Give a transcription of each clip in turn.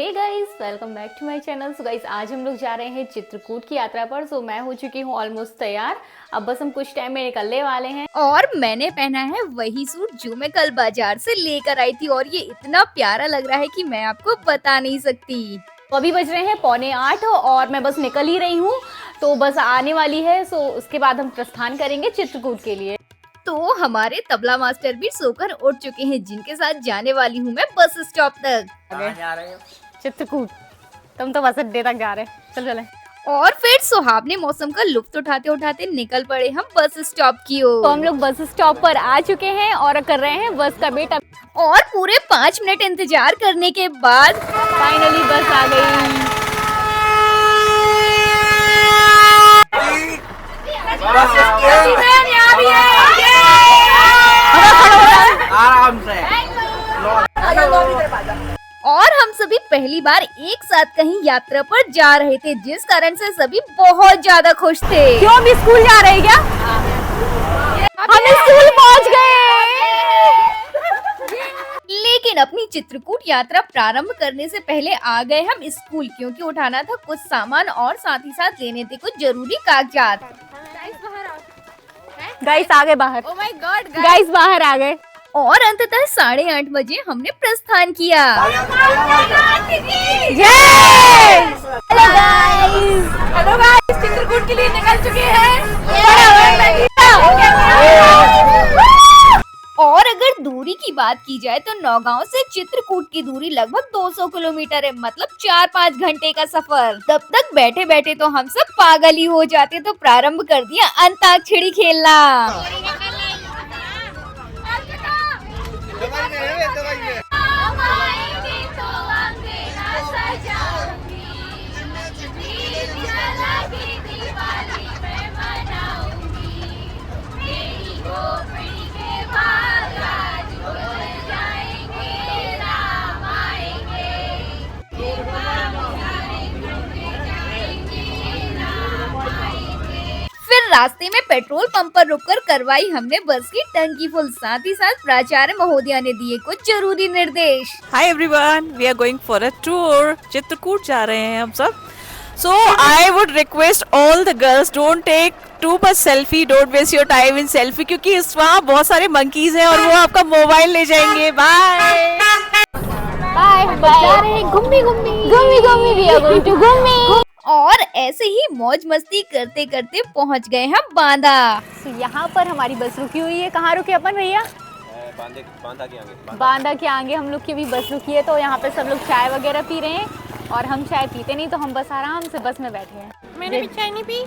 Hey guys, welcome back to my channel. So guys, आज हम लोग जा रहे हैं चित्रकूट की यात्रा पर। सो मैं हो चुकी हूँ ऑलमोस्ट तैयार। अब बस हम कुछ टाइम में निकलने वाले हैं और मैंने पहना है वही सूट जो मैं कल बाजार से लेकर आई थी और ये इतना प्यारा लग रहा है कि मैं आपको बता नहीं सकती। तो अभी बज रहे हैं 7:45 और मैं बस निकल ही रही हूँ। तो बस आने वाली है। सो उसके बाद हम प्रस्थान करेंगे चित्रकूट के लिए। तो हमारे तबला मास्टर भी सोकर उठ चुके हैं, जिनके साथ जाने वाली हूँ मैं बस स्टॉप तक। जा रहे हैं चित्रकूट। तुम तो बस अड्डे तक जा रहे हैं। चल चले। और फिर सुहावने मौसम का लुत्फ उठाते उठाते निकल पड़े हम बस स्टॉप की ओर। तो हम लोग बस स्टॉप पर आ चुके हैं और कर रहे हैं बस का वेट। और पूरे 5 मिनट इंतजार करने के बाद फाइनली बस आ गई। आराम से। और हम सभी पहली बार एक साथ कहीं यात्रा पर जा रहे थे, जिस कारण से सभी बहुत ज्यादा खुश थे। क्यों भी स्कूल जा रहे हैं क्या? हम स्कूल पहुंच गए। लेकिन अपनी चित्रकूट यात्रा प्रारंभ करने से पहले आ गए हम स्कूल, क्योंकि उठाना था कुछ सामान और साथ ही साथ लेने थे कुछ जरूरी कागजात। गाइस आ गए बाहर। ओह माय गॉड गाइस बाहर आ गए। और अंततः 8:30 बजे हमने प्रस्थान किया। हेलो गाइस, चित्रकूट के लिए निकल चुके हैं। और अगर दूरी की बात की जाए तो नौगांव से चित्रकूट की दूरी लगभग 200 किलोमीटर है, मतलब 4-5 घंटे का सफर। तब तक बैठे बैठे तो हम सब पागल ही हो जाते, तो प्रारंभ कर दिया अंताक्षरी खेलना। फिर रास्ते में पेट्रोल पंप पर रुककर करवाई हमने बस की टंकी फुल। साथ ही साथ प्राचार्य महोदया ने दिए कुछ जरूरी निर्देश। Hi everyone, we are going for a tour. Chitrakoot जा रहे हैं हम सब. So I would request all the girls don't take too much selfie, don't waste your time in selfie क्योंकि इस वहाँ बहुत सारे monkeys हैं और वो आपका मोबाइल ले जाएंगे. Bye. बाय जा रहे हैं घूमी वी आर गोइंग टू घूमी। और ऐसे ही मौज मस्ती करते करते पहुंच गए हम बांदा। तो यहाँ पर हमारी बस रुकी हुई है। कहाँ रुके अपन भैया? बांदा के आगे हम लोग की भी बस रुकी है। तो यहाँ पे सब लोग चाय वगैरह पी रहे हैं और हम चाय पीते नहीं, तो हम बस आराम से बस में बैठे हैं। मैंने भी चाय नहीं पी.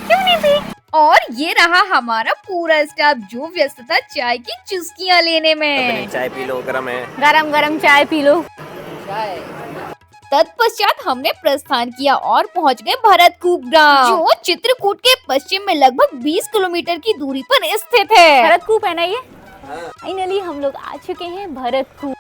क्यों नहीं पी? और ये रहा हमारा पूरा स्टाफ, जो व्यस्त था चाय की चुस्कियाँ लेने में। चाय पी लो, गरम है। गरम चाय पी लो। तत्पश्चात हमने प्रस्थान किया और पहुंच गए भरतकूप ग्राम, जो चित्रकूट के पश्चिम में लगभग 20 किलोमीटर की दूरी पर स्थित है। भरतकूप है ना ये? फाइनली हम लोग आ चुके हैं भरतकूप,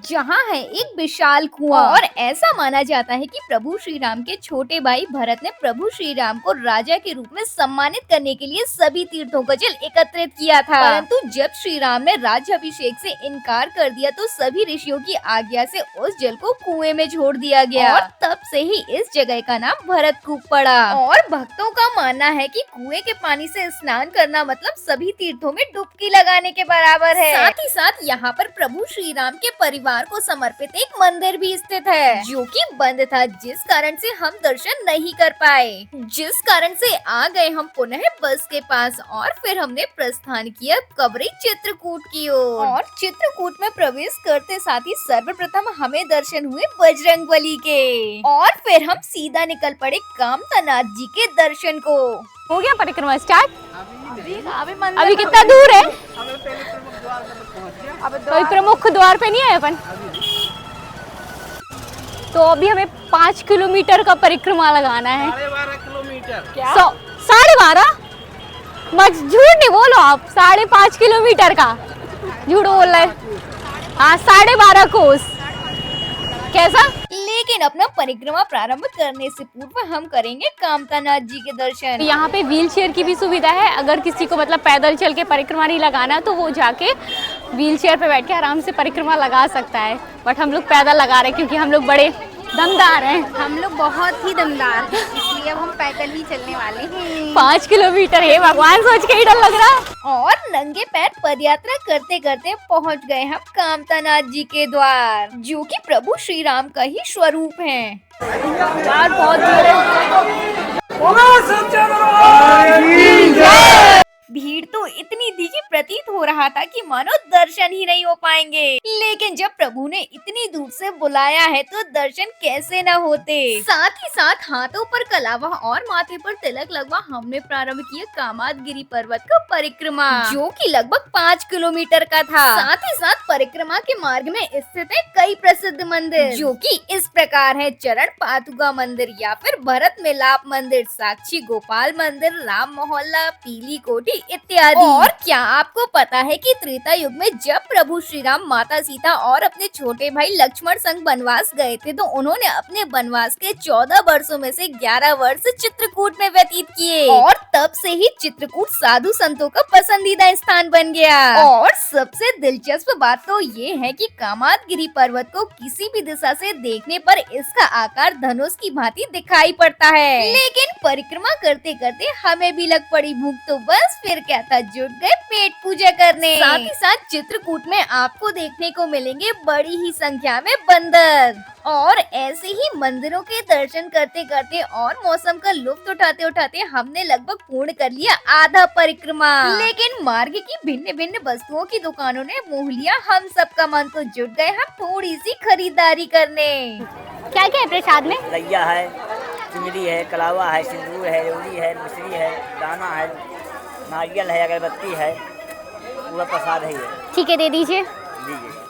जहाँ है एक विशाल कुआं। और ऐसा माना जाता है कि प्रभु श्री राम के छोटे भाई भरत ने प्रभु श्री राम को राजा के रूप में सम्मानित करने के लिए सभी तीर्थों का जल एकत्रित किया था। परंतु जब श्री राम ने राज्याभिषेक से इनकार कर दिया तो सभी ऋषियों की आज्ञा से उस जल को कुएं में छोड़ दिया गया और तब से ही इस जगह का नाम भरतकूप पड़ा। और भक्तों का मानना है कि कुएं के पानी से स्नान करना मतलब सभी तीर्थों में डुबकी लगाने के बराबर है। साथ ही साथ यहाँ पर प्रभु श्री राम के परिवार को समर्पित एक मंदिर भी स्थित है, जो कि बंद था, जिस कारण से हम दर्शन नहीं कर पाए। जिस कारण से आ गए हम पुनः बस के पास और फिर हमने प्रस्थान किया कबरी चित्रकूट की ओर। और चित्रकूट में प्रवेश करते साथ ही सर्वप्रथम हमें दर्शन हुए बजरंगबली के, और फिर हम सीधा निकल पड़े कामतानाथ जी के दर्शन को। हो गया परिक्रमा स्टार्ट? अभी कितना दूर है? कोई प्रमुख द्वार पे नहीं है अपन। तो अभी हमें 5 किलोमीटर का परिक्रमा लगाना है। 12.5 किलोमीटर। 12.5? बस झूठ नहीं बोलो आप। 5.5 किलोमीटर का झूठ बोल रहे। हाँ 12.5 कोस। कैसा? लेकिन अपना परिक्रमा प्रारंभ करने से पूर्व हम करेंगे कामतानाथ जी के दर्शन। यहाँ पे व्हील चेयर की भी सुविधा है, अगर किसी को मतलब पैदल चल के परिक्रमा नहीं लगाना तो वो जाके व्हील चेयर पे बैठ के आराम से परिक्रमा लगा सकता है। बट हम लोग पैदल लगा रहे हैं क्योंकि हम लोग बड़े दमदार हैं। हम लोग बहुत ही दमदार हैं, इसलिए अब हम पैदल ही चलने वाले हैं। 5 किलोमीटर है, भगवान, सोच के ही डर लग रहा। और नंगे पैर पदयात्रा करते करते पहुंच गए हम कामतानाथ जी के द्वार, जो कि प्रभु श्री राम का ही स्वरूप है। यार बहुत दूर है। भीड़ तो इतनी थी कि प्रतीत हो रहा था कि मानो दर्शन ही नहीं हो पाएंगे, लेकिन जब प्रभु ने इतनी दूर से बुलाया है तो दर्शन कैसे न होते। साथ ही साथ हाथों पर कलावा और माथे पर तिलक लगवा हमने प्रारंभ किया कामादगिरी पर्वत का परिक्रमा, जो कि लगभग 5 किलोमीटर का था। साथ ही साथ परिक्रमा के मार्ग में स्थित है कई प्रसिद्ध मंदिर, जो कि इस प्रकार है: चरण पादुका मंदिर या फिर भरत मिलाप मंदिर, साक्षी गोपाल मंदिर, राम मोहल्ला, पीली कोठी इत्यादि। और क्या आपको पता है कि त्रेता युग में जब प्रभु श्री राम, माता सीता और अपने छोटे भाई लक्ष्मण संग वनवास गए थे तो उन्होंने अपने वनवास के 14 वर्षों में से 11 वर्ष चित्रकूट में व्यतीत किए, और तब से ही चित्रकूट साधु संतों का पसंदीदा स्थान बन गया। और सबसे दिलचस्प बात तो ये है कि कामादगिरी पर्वत को किसी भी दिशा से देखने पर इसका आकार धनुष की भांति दिखाई पड़ता है। लेकिन परिक्रमा करते करते हमें भी लग पड़ी भूख, तो बस फिर क्या था, जुट गए पेट पूजा करने। साथ ही साथ चित्रकूट में आपको देखने को मिलेंगे बड़ी ही संख्या में बंदर। और ऐसे ही मंदिरों के दर्शन करते करते और मौसम का लुत्फ उठाते उठाते हमने लगभग पूर्ण कर लिया आधा परिक्रमा। लेकिन मार्ग की भिन्न भिन्न वस्तुओं की दुकानों ने मोह लिया हम सबका मन, तो जुट गए हम थोड़ी सी खरीदारी करने। क्या क्या है प्रसाद में? लैया है, चिंगड़ी है, कलावा है, सिंदूर है, रेवड़ी है, मिश्री है, दाना है, नारियल है, अगरबत्ती है, पूरा प्रसाद है ये। ठीक है, दे दीजिए। लीजिए।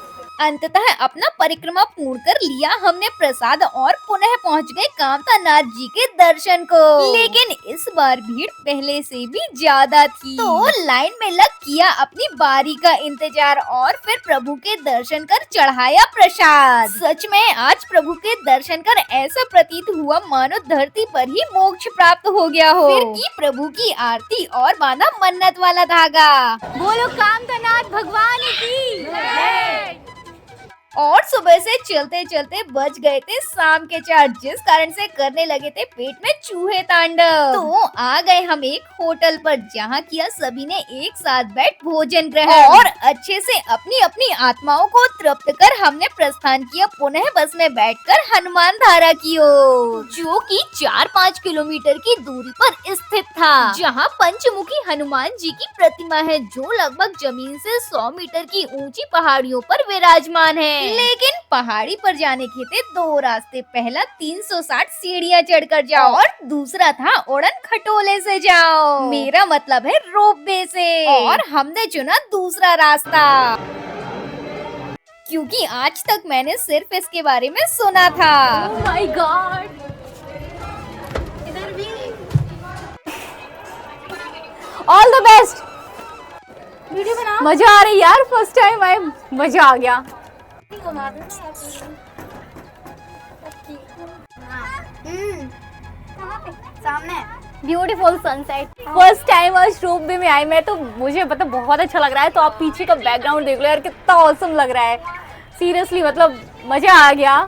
अंततः अपना परिक्रमा पूर्ण कर लिया हमने प्रसाद और पुनः पहुंच गए कामतानाथ जी के दर्शन को। लेकिन इस बार भीड़ पहले से भी ज्यादा थी, तो लाइन में लग किया अपनी बारी का इंतजार और फिर प्रभु के दर्शन कर चढ़ाया प्रसाद। सच में आज प्रभु के दर्शन कर ऐसा प्रतीत हुआ मानो धरती पर ही मोक्ष प्राप्त हो गया हो। फिर की प्रभु की आरती और बांधा मन्नत वाला धागा। बोलो कामतानाथ भगवान की। और सुबह से चलते चलते बज गए थे शाम के 4, जिस कारण से करने लगे थे पेट में चूहे तांडव। तो आ गए हम एक होटल पर, जहाँ किया सभी ने एक साथ बैठ भोजन ग्रहण और अच्छे से अपनी अपनी आत्माओं को तृप्त कर हमने प्रस्थान किया पुनः बस में बैठकर हनुमान धारा की ओर, जो कि 4-5 किलोमीटर की दूरी पर स्थित था, जहाँ पंचमुखी हनुमान जी की प्रतिमा है, जो लगभग जमीन से 100 मीटर की ऊंची पहाड़ियों पर विराजमान है। लेकिन पहाड़ी पर जाने के थे 2 रास्ते, पहला 360 सीढ़ियाँ चढ़कर जाओ और दूसरा था उड़न खटोले से जाओ, मेरा मतलब है रोपवे से। और हमने चुना दूसरा रास्ता क्योंकि आज तक मैंने सिर्फ इसके बारे में सुना था। Oh my God! इधर भी। All the best! वीडियो बना। मजा आ रही यार, फर्स्ट टाइम आए, मजा आ गया। सामने ब्यूटीफुल सनसेट, फर्स्ट टाइम आज रोपवे में आई मैं, तो मुझे मतलब बहुत अच्छा लग रहा है। तो आप पीछे का बैकग्राउंड देख लो यार, कितना ऑसम लग रहा है, सीरियसली मतलब मजा आ गया।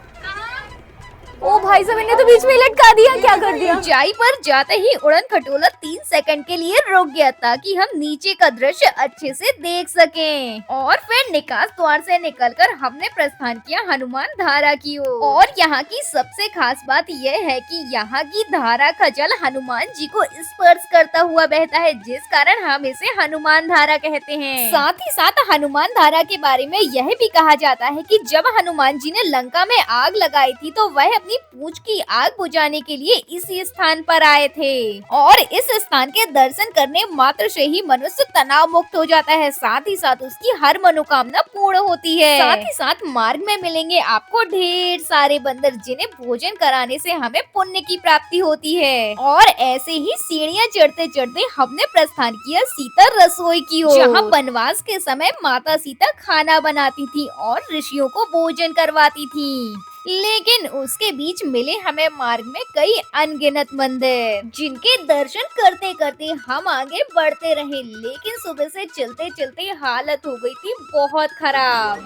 ओ भाई साहब, इन्हें तो बीच में लटका दिया, क्या कर दिया। ऊंचाई पर जाते ही उड़न खटोला 3 सेकंड के लिए रुक गया ताकि हम नीचे का दृश्य अच्छे से देख सकें। और फिर निकास द्वार से निकलकर हमने प्रस्थान किया हनुमान धारा की ओर। और यहाँ की सबसे खास बात यह है कि यहाँ की धारा का जल हनुमान जी को स्पर्श करता हुआ बहता है, जिस कारण हम इसे हनुमान धारा कहते हैं। साथ ही साथ हनुमान धारा के बारे में यह भी कहा जाता है कि जब हनुमान जी ने लंका में आग लगाई थी तो वह अपनी पूंछ की आग बुझाने के लिए इसी स्थान पर आए थे, और इस स्थान के दर्शन करने मात्र से ही मनुष्य तनाव मुक्त हो जाता है, साथ ही साथ उसकी हर मनोकामना पूर्ण होती है। साथ ही साथ मार्ग में मिलेंगे आपको ढेर सारे बंदर, जिन्हें भोजन कराने से हमें पुण्य की प्राप्ति होती है। और ऐसे ही सीढ़ियाँ चढ़ते चढ़ते हमने प्रस्थान किया सीता रसोई की ओर, जहाँ वनवास के समय माता सीता खाना बनाती थी और ऋषियों को भोजन करवाती थी। लेकिन उसके बीच मिले हमें मार्ग में कई अनगिनत मंदिर, जिनके दर्शन करते करते हम आगे बढ़ते रहे। लेकिन सुबह से चलते चलते हालत हो गई थी बहुत खराब।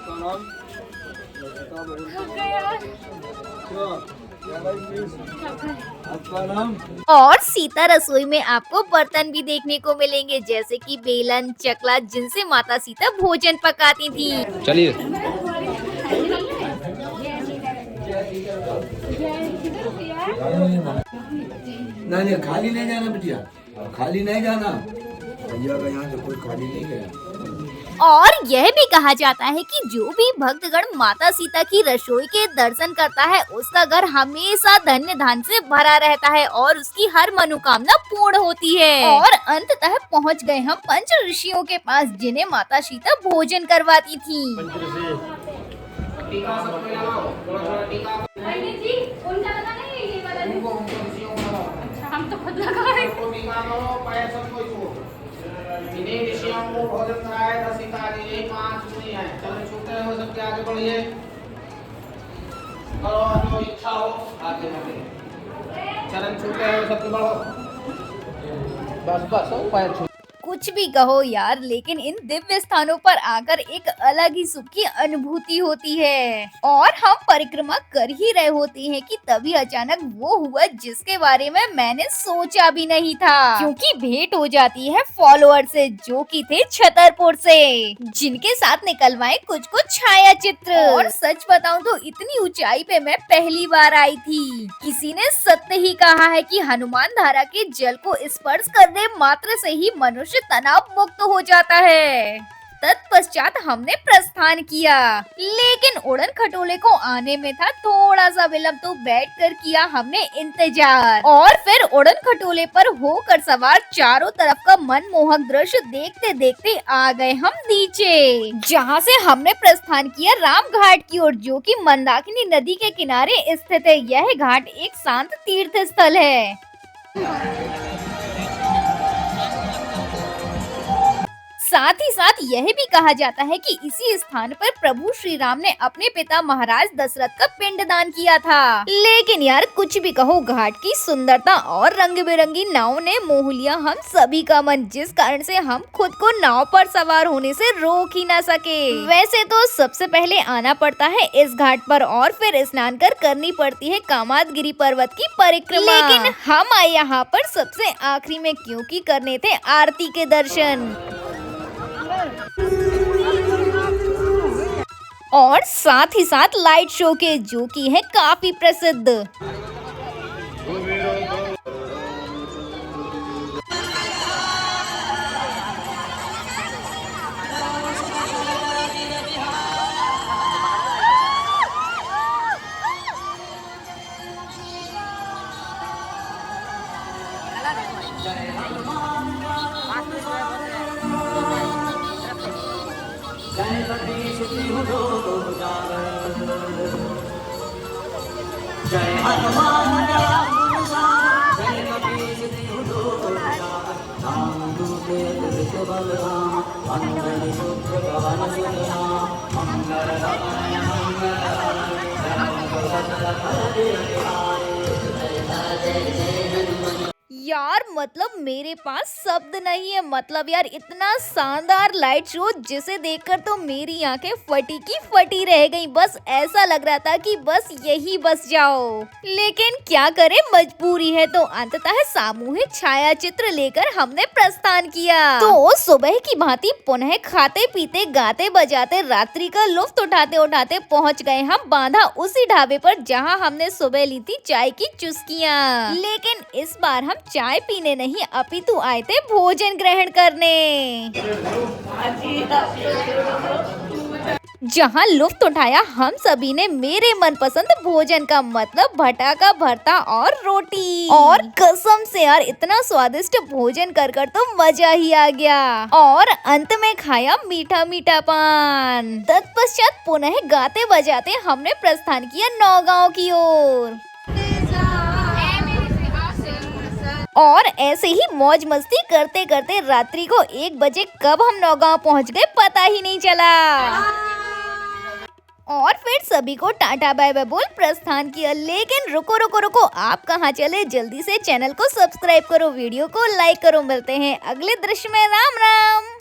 और सीता रसोई में आपको बर्तन भी देखने को मिलेंगे, जैसे कि बेलन, चकला, जिनसे माता सीता भोजन पकाती थी। चलिए नहीं खाली नहीं जाना बिटिया, खाली नहीं जाना। भैया का यहाँ से कोई खाली नहीं गया। और यह भी कहा जाता है कि जो भी भक्तगण माता सीता की रसोई के दर्शन करता है, उसका घर हमेशा धन्य धान्य से भरा रहता है और उसकी हर मनोकामना पूर्ण होती है। और अंततः पहुंच गए हम पंच ऋषियों के पास, जिन्हें माता सीता भोजन करवाती थी। हम तो खुद लगा रहे इन्हीं ऋषियों को भोजन कराया था सीता जी, यही 5 मुनि हैं। चलो छूटे हो सबके आगे बढ़िए, करो जो इच्छा हो आगे बढ़िए। चरण छूटे हो सबके बढ़ो, बस बस हो पैर छू। कुछ भी कहो यार, लेकिन इन दिव्य स्थानों पर आकर एक अलग ही सुख की अनुभूति होती है। और हम परिक्रमा कर ही रहे होते हैं कि तभी अचानक वो हुआ जिसके बारे में मैंने सोचा भी नहीं था, क्योंकि भेंट हो जाती है फॉलोअर से, जो कि थे छतरपुर से, जिनके साथ निकलवाए कुछ कुछ छाया चित्र। और सच बताऊं तो इतनी ऊंचाई पे मैं पहली बार आई थी। किसी ने सत्य ही कहा है कि हनुमान धारा के जल को स्पर्श करने मात्र से ही मनुष्य तनाव मुक्त हो जाता है। तत्पश्चात हमने प्रस्थान किया, लेकिन उड़न खटोले को आने में था थोड़ा सा विलंब, तो बैठकर किया हमने इंतजार। और फिर उड़न खटोले पर होकर सवार चारों तरफ का मनमोहक दृश्य देखते देखते आ गए हम नीचे, जहां से हमने प्रस्थान किया राम घाट की ओर, जो कि मंदाकिनी नदी के किनारे स्थित है। यह घाट एक शांत तीर्थ स्थल है। साथ ही साथ यह भी कहा जाता है कि इसी स्थान पर प्रभु श्री राम ने अपने पिता महाराज दशरथ का पिंडदान किया था। लेकिन यार कुछ भी कहो, घाट की सुंदरता और रंग बिरंगी नाव ने मोह लिया हम सभी का मन, जिस कारण से हम खुद को नाव पर सवार होने से रोक ही ना सके। वैसे तो सबसे पहले आना पड़ता है इस घाट पर और फिर स्नान कर करनी पड़ती है कामादगिरी पर्वत की परिक्रमा। लेकिन हम आए यहाँ पर सबसे आखिरी में, क्योंकि करने थे आरती के दर्शन और साथ ही साथ लाइट शो के, जो कि है काफी प्रसिद्ध। यार मतलब मेरे पास शब्द नहीं है। मतलब यार इतना शानदार लाइट शो जिसे देखकर तो मेरी आंखें फटी की फटी रह गई। बस ऐसा लग रहा था कि बस यही बस जाओ, लेकिन क्या करें, मजबूरी है। तो अंततः सामूहिक छाया चित्र लेकर हमने प्रस्थान किया। तो सुबह की भांति पुनः खाते पीते गाते बजाते रात्रि का लुफ्त उठाते उठाते पहुँच गए हम बांधा उसी ढाबे पर जहाँ हमने सुबह ली थी चाय की चुस्कियाँ। लेकिन इस बार हम चाय पीने नहीं अपितु आए थे भोजन ग्रहण करने, जहां लुफ्त उठाया हम सभी ने मेरे मनपसंद भोजन का, मतलब भटा का भरता और रोटी। और कसम से यार इतना स्वादिष्ट भोजन कर कर तो मजा ही आ गया। और अंत में खाया मीठा मीठा पान। तत्पश्चात पुनः गाते बजाते हमने प्रस्थान किया नौगांव की ओर। और ऐसे ही मौज मस्ती करते करते रात्रि को 1 बजे कब हम नौगांव पहुंच गए पता ही नहीं चला। और फिर सभी को टाटा बाय बाय बोल प्रस्थान किया। लेकिन रुको रुको रुको, आप कहाँ चले? जल्दी से चैनल को सब्सक्राइब करो, वीडियो को लाइक करो। मिलते हैं अगले दृश्य में। राम राम।